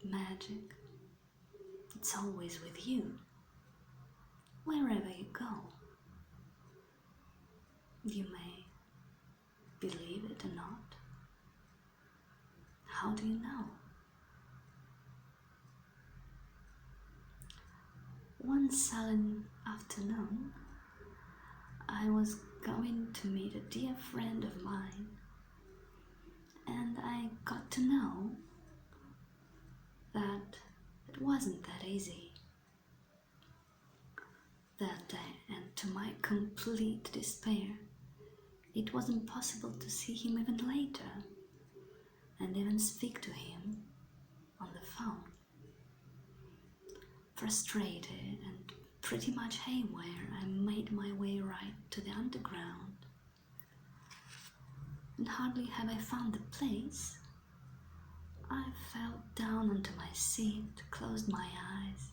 magic. It's always with you, wherever you go. You may believe it or not. How do you know? One sullen afternoon, I was going to meet a dear friend of mine, and I got to know that it wasn't that easy that day, and to my complete despair, it was impossible to see him even later and even speak to him on the phone. Frustrated and pretty much haywire, I made my way right to the underground. And hardly had I found the place, I fell down onto my seat, closed my eyes,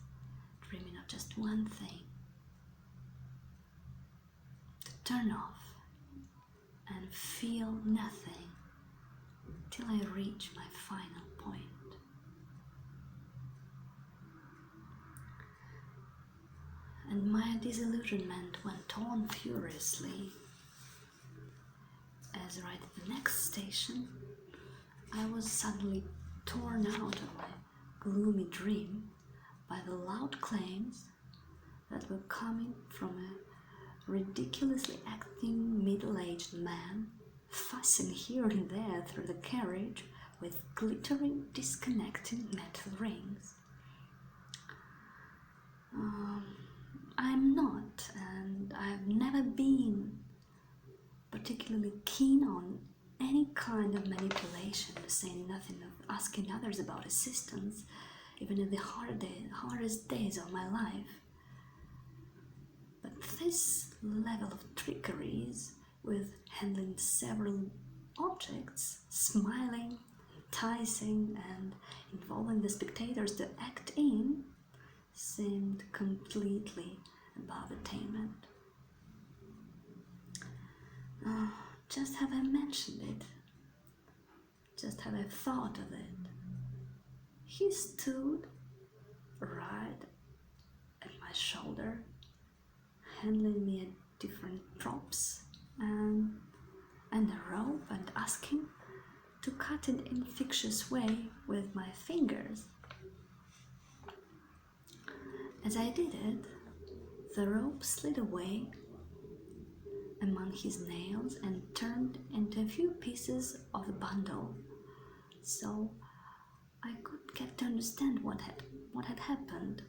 dreaming of just one thing: to turn off and feel nothing till I reach my final point. And my disillusionment went on furiously, as right at the next station, I was suddenly torn out of my gloomy dream by the loud claims that were coming from a ridiculously acting middle-aged man, fussing here and there through the carriage with glittering, disconnecting metal rings. I'm not, and I've never been particularly keen on any kind of manipulation, to say nothing of asking others about assistance, even in the hardest days of my life. But this level of trickeries, with handling several objects, smiling, enticing, and involving the spectators to act in, seemed completely above attainment. Just have I mentioned it, just have I thought of it, he stood right at my shoulder, handling me different props and a rope, and asking to cut it in a fictitious way with my fingers. As I did it, the rope slid away among his nails and turned into a few pieces of the bundle, so I could get to understand what had happened.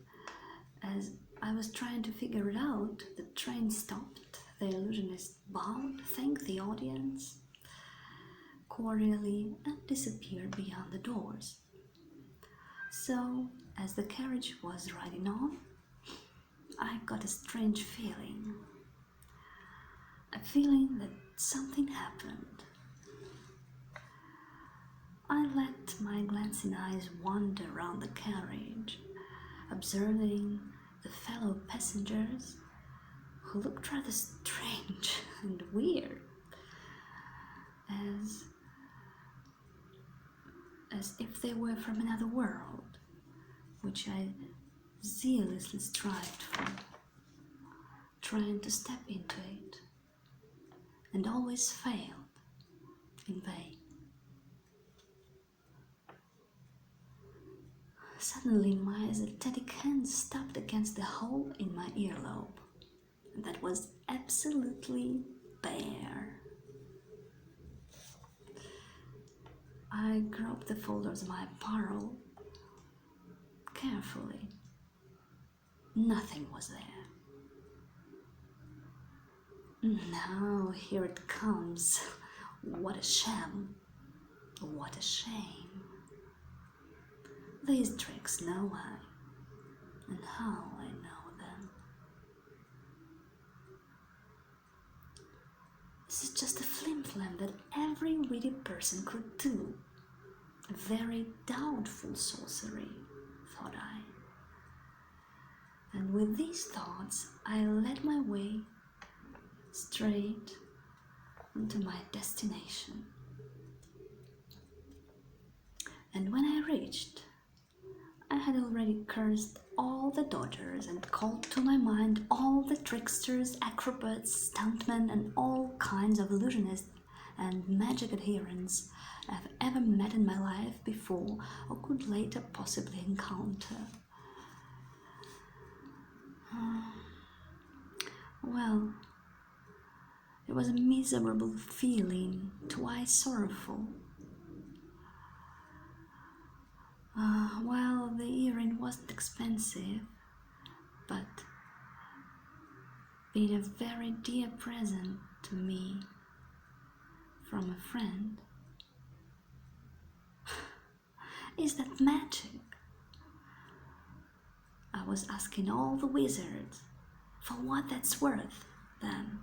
As I was trying to figure it out, the train stopped, the illusionist bowed, thanked the audience cordially, and disappeared beyond the doors. So, as the carriage was riding on, I got a strange feeling. A feeling that something happened. I let my glancing eyes wander around the carriage, observing the fellow passengers who looked rather strange and weird, as if they were from another world, which I zealously strived for, trying to step into it, and always failed in vain. Suddenly my aesthetic hand stopped against the hole in my earlobe, and that was absolutely bare. I groped the folders of my apparel carefully. Nothing was there. Now here it comes. What a sham. What a shame. These tricks know I, and how I know them. This is just a flim-flam that every witty person could do. A very doubtful sorcery, thought I. And with these thoughts, I led my way straight onto my destination. And when I reached already cursed all the dodgers and called to my mind all the tricksters, acrobats, stuntmen, and all kinds of illusionists and magic adherents I've ever met in my life before or could later possibly encounter. Well, it was a miserable feeling, twice sorrowful. Well, the earring wasn't expensive, but being a very dear present to me from a friend. Is that magic? I was asking all the wizards for what that's worth, then.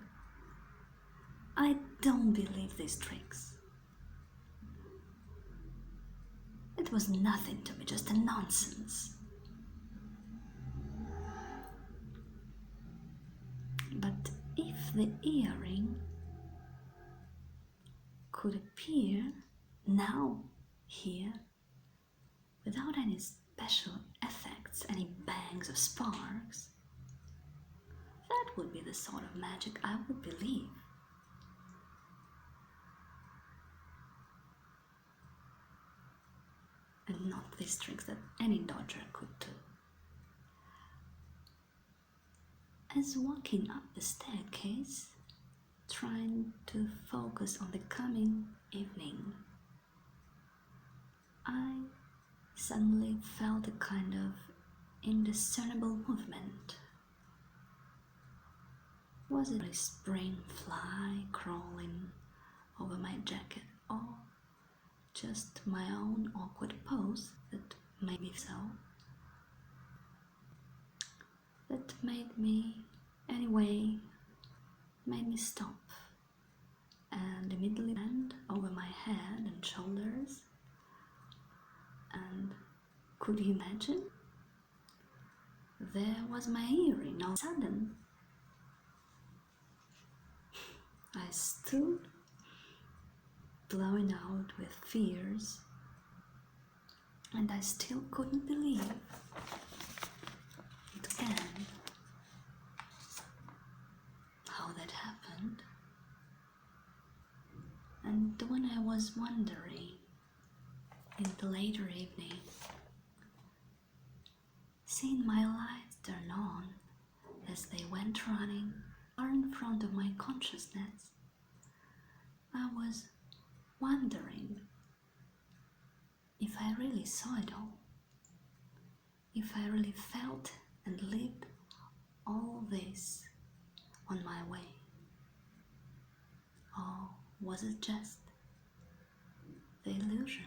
I don't believe these tricks. It was nothing to me, just a nonsense. But if the earring could appear now, here, without any special effects, any bangs or sparks, that would be the sort of magic I would believe. And not these tricks that any dodger could do. As walking up the staircase, trying to focus on the coming evening, I suddenly felt a kind of indiscernible movement. Was it a spring fly crawling over my jacket, or just my own awkward pose that made me so? That made me, anyway, made me stop and immediately bend over my head and shoulders. And could you imagine? There was my earring all of a sudden. I stood, blowing out with fears, and I still couldn't believe it again how that happened. And when I was wondering in the later evening, seeing my lights turn on as they went running far in front of my consciousness, I was wondering if I really saw it all, if I really felt and lived all this on my way, or was it just the illusion?